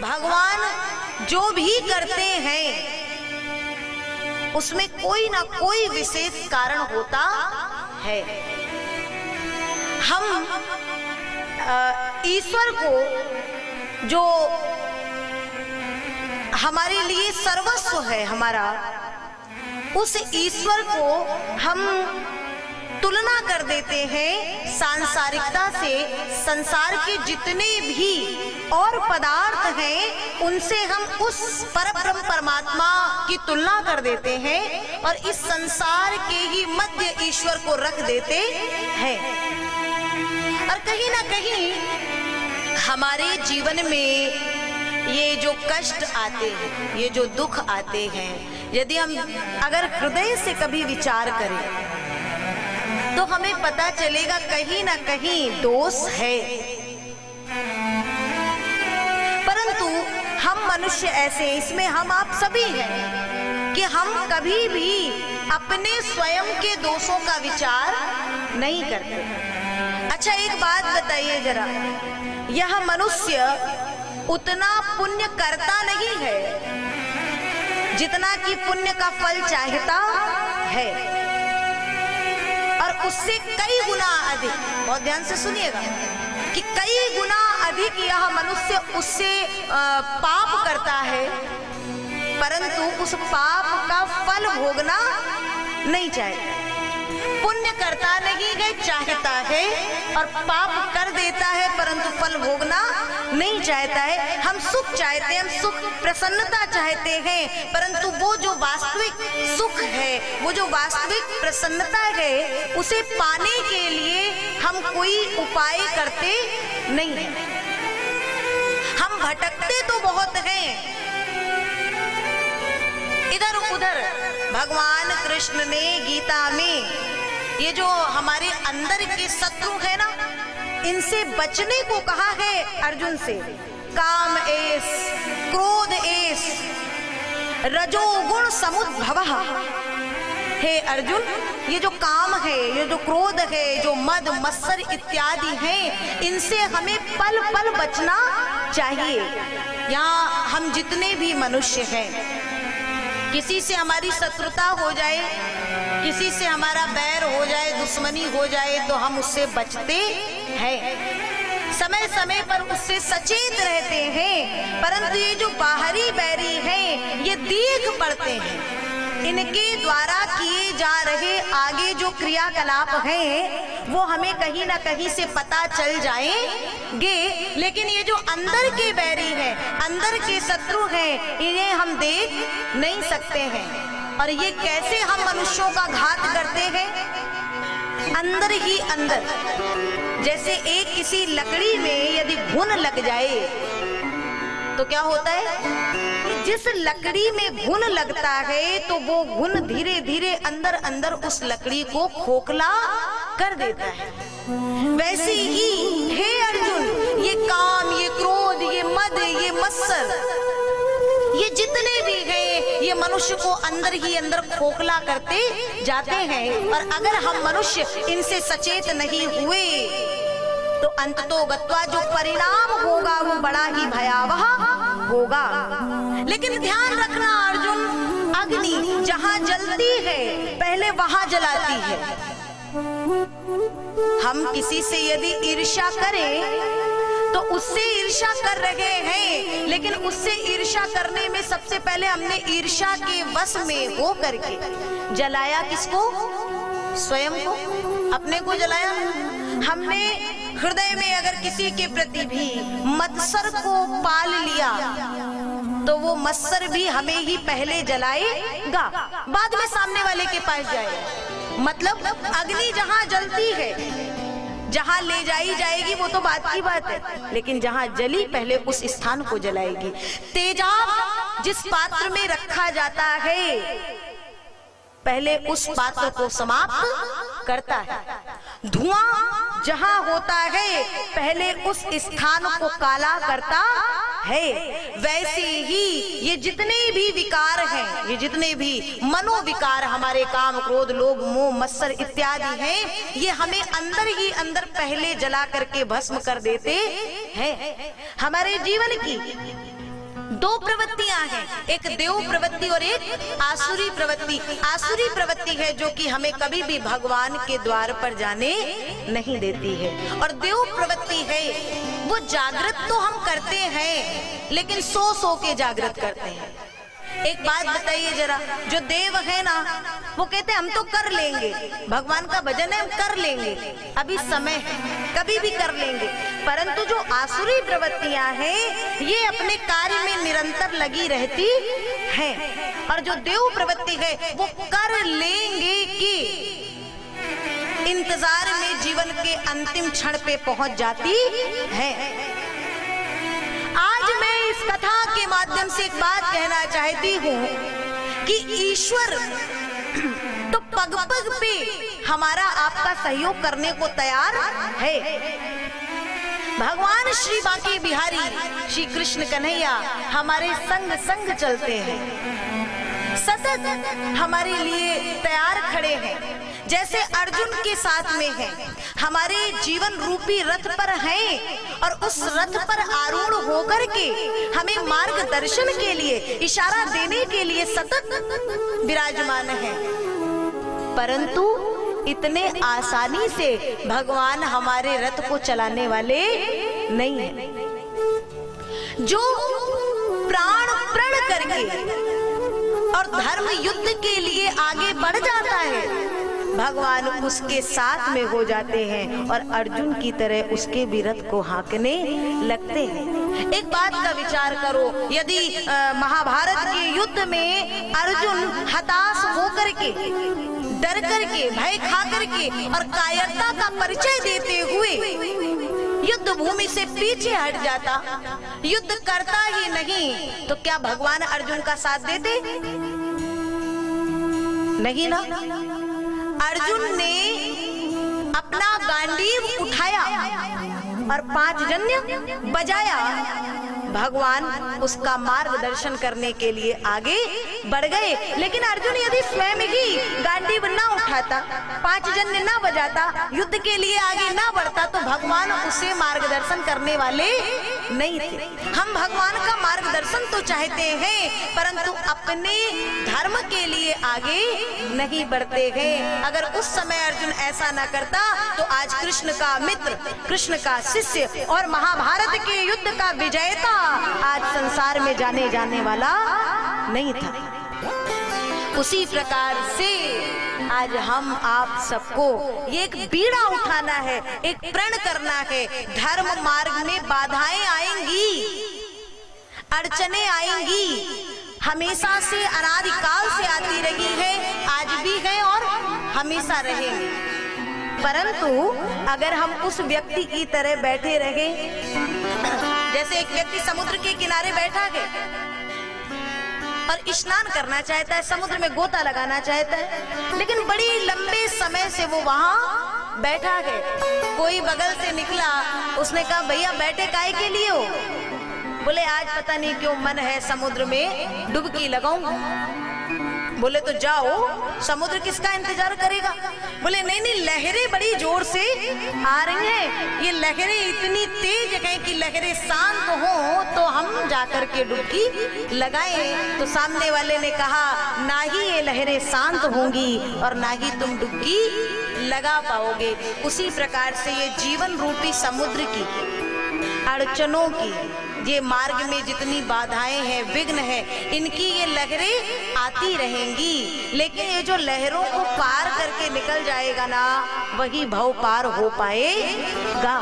भगवान जो भी करते हैं उसमें कोई ना कोई विशेष कारण होता है। हम ईश्वर को जो हमारे लिए सर्वस्व है हमारा, उस ईश्वर को हम तुलना कर देते हैं सांसारिकता से। संसार के जितने भी और पदार्थ हैं उनसे हम उस परब्रह्म परमात्मा की तुलना कर देते हैं और इस संसार के ही मध्य ईश्वर को रख देते हैं। और कहीं ना कहीं हमारे जीवन में ये जो कष्ट आते हैं, ये जो दुख आते हैं, यदि हम अगर हृदय से कभी विचार करें तो हमें पता चलेगा कहीं ना कहीं दोष है। परंतु हम मनुष्य ऐसे, इसमें हम आप सभी हैं कि हम कभी भी अपने स्वयं के दोषों का विचार नहीं करते। अच्छा एक बात बताइए जरा, यह मनुष्य उतना पुण्य करता नहीं है जितना कि पुण्य का फल चाहता है, और उससे कई गुना अधिक, बहुत ध्यान से सुनिएगा, कि कई गुना अधिक यह मनुष्य उससे पाप करता है, परंतु उस पाप का फल भोगना नहीं चाहता। पुण्य करता नहीं है, चाहता है, और पाप कर देता है परंतु फल भोगना नहीं चाहता है। हम सुख चाहते हैं, हम सुख प्रसन्नता चाहते हैं, परंतु वो जो वास्तविक सुख है, वो जो वास्तविक प्रसन्नता है, उसे पाने के लिए हम कोई उपाय करते नहीं हैं। हम भटकते तो बहुत हैं इधर उधर। भगवान कृष्ण ने गीता में ये जो हमारे अंदर के शत्रु है ना, इनसे बचने को कहा है अर्जुन से। काम एस, क्रोध एस, रजोगुण समुद्भवः। हे अर्जुन, ये जो काम है, ये जो क्रोध है, जो मद मत्सर इत्यादि हैं, इनसे हमें पल पल बचना चाहिए। यहाँ हम जितने भी मनुष्य हैं, किसी से हमारी शत्रुता हो जाए, किसी से हमारा बैर हो जाए, दुश्मनी हो जाए, तो हम उससे बचते हैं, समय समय पर उससे सचेत रहते हैं। परंतु ये जो बाहरी बैरी हैं, ये देख पड़ते हैं, इनके द्वारा किए जा रहे आगे जो क्रियाकलाप हैं वो हमें कहीं ना कहीं से पता चल जाएंगे। लेकिन ये जो अंदर के बैरी हैं, अंदर के शत्रु हैं, इन्हें हम देख नहीं सकते हैं। और ये कैसे हम मनुष्यों का घात करते हैं? अंदर ही अंदर। जैसे एक किसी लकड़ी में यदि घुन लग जाए तो क्या होता है? जिस लकड़ी में घुन लगता है तो वो घुन धीरे धीरे अंदर अंदर उस लकड़ी को खोखला कर देता है। वैसे ही हे अर्जुन, ये काम, ये क्रोध, ये मद, ये मत्सर, ये जितने भी हैं, ये मनुष्य को अंदर ही अंदर खोखला करते जाते हैं। और अगर हम मनुष्य इनसे सचेत नहीं हुए तो अंततो गत्वा जो परिणाम होगा वो बड़ा ही भयावह होगा। लेकिन ध्यान रखना अर्जुन, अग्नि जहां जलती है पहले वहां जलाती है। हम किसी से यदि ईर्ष्या करें तो उससे ईर्ष्या कर रहे हैं, लेकिन उससे ईर्ष्या करने में सबसे पहले हमने ईर्ष्या के वश में हो करके जलाया किसको? स्वयं को, अपने को जलाया। हमने हृदय में अगर किसी के प्रति भी मत्सर को पाल लिया तो वो मत्सर भी हमें ही पहले जलाएगा, बाद में सामने वाले के पास जाएगा। मतलब अग्नि जहां जलती है, जहां ले जाई जाएगी वो तो बात की बात है, लेकिन जहां जली पहले उस स्थान को जलाएगी। तेजाब जिस पात्र में रखा जाता है पहले उस पात्र को समाप्त करता है। धुआं जहां होता है पहले उस स्थान को काला करता है। वैसे ही ये जितने भी विकार हैं, ये जितने भी मनोविकार हमारे काम, क्रोध, लोभ, मोह, मत्सर इत्यादि हैं, ये हमें अंदर ही अंदर पहले जला करके भस्म कर देते हैं। हमारे जीवन की दो प्रवृत्तियां हैं, एक देव प्रवृत्ति और एक आसुरी प्रवृत्ति। आसुरी प्रवृत्ति है जो कि हमें कभी भी भगवान के द्वार पर जाने नहीं देती है, और देव प्रवृत्ति है वो जागृत तो हम करते हैं लेकिन सो के जागृत करते हैं। एक बात बताइए जरा, जो देव है ना वो कहते हैं हम तो कर लेंगे, भगवान का भजन है हम कर लेंगे, अभी समय है, कभी भी कर लेंगे। परंतु जो आसुरी प्रवृत्तियां हैं ये अपने कार्य में निरंतर लगी रहती हैं, और जो देव प्रवृत्ति है वो कर लेंगे कि इंतजार में जीवन के अंतिम क्षण पे पहुंच जाती है। आज मैं इस कथा के माध्यम से एक बात कहना चाहती हूँ कि ईश्वर तो पग पग पे हमारा आपका सहयोग करने को तैयार है। भगवान श्री बांके बिहारी श्री कृष्ण कन्हैया हमारे संग संग चलते हैं, सतत हमारे लिए तैयार खड़े हैं, जैसे अर्जुन के साथ में है, हमारे जीवन रूपी रथ पर हैं और उस रथ पर आरूढ़ होकर के हमें मार्गदर्शन के लिए, इशारा देने के लिए सतत विराजमान है। परंतु इतने आसानी से भगवान हमारे रथ को चलाने वाले नहीं हैं। जो प्राण प्रण करके और धर्म युद्ध के लिए आगे बढ़ जाता है भगवान उसके साथ में हो जाते हैं और अर्जुन की तरह उसके भी रथ को हाँकने लगते हैं। एक बात का विचार करो, यदि महाभारत के युद्ध में अर्जुन हताश होकर के, डर करके, भय खा करके और कायरता का परिचय देते हुए युद्ध भूमि से पीछे हट जाता, युद्ध करता ही नहीं, तो क्या भगवान अर्जुन का साथ देते? नहीं ना। अर्जुन ने अपना गांडीव उठाया और 5 जन्य बजाया, भगवान उसका मार्गदर्शन करने के लिए आगे बढ़ गए। लेकिन अर्जुन यदि स्वयं ही गांडीव ना उठाता, 5 जन्य ना बजाता, युद्ध के लिए आगे ना बढ़ता, तो भगवान उसे मार्गदर्शन करने वाले नहीं थे। हम भगवान का मार्गदर्शन तो चाहते हैं परंतु अपने धर्म के लिए आगे नहीं बढ़ते हैं। अगर उस समय अर्जुन ऐसा ना करता तो आज कृष्ण का मित्र, कृष्ण का शिष्य और महाभारत के युद्ध का विजेता आज संसार में जाने वाला नहीं था। उसी प्रकार से आज हम आप सबको ये एक बीड़ा उठाना है, एक प्रण करना है। धर्म मार्ग में बाधाएं आएंगी, अड़चने आएंगी, हमेशा से अनादिकाल से आती रही है, आज भी है और हमेशा रहेंगी। परंतु अगर हम उस व्यक्ति की तरह बैठे रहे, जैसे एक व्यक्ति समुद्र के किनारे बैठा है और स्नान करना चाहता है, समुद्र में गोता लगाना चाहता है, लेकिन बड़ी लंबे समय से वो वहां बैठा है। कोई बगल से निकला, उसने कहा भैया बैठे काहे के लिए हो? बोले आज पता नहीं क्यों मन है समुद्र में डुबकी लगाऊं। बोले तो जाओ, समुद्र किसका इंतजार करेगा? बोले नहीं नहीं, लहरें बड़ी जोर से आ रही हैं, ये लहरें इतनी तेज हैं कि लहरें शांत हो तो हम जाकर के डुबकी लगाएं। तो सामने वाले ने कहा ना ही ये लहरें शांत होंगी और ना ही तुम डुबकी लगा पाओगे। उसी प्रकार से ये जीवन रूपी समुद्र की अड़चनों की, ये मार्ग में जितनी बाधाएं हैं, विघ्न है, इनकी ये लहरें आती रहेंगी, लेकिन ये जो लहरों को पार करके निकल जाएगा ना, वही भव पार हो पाएगा।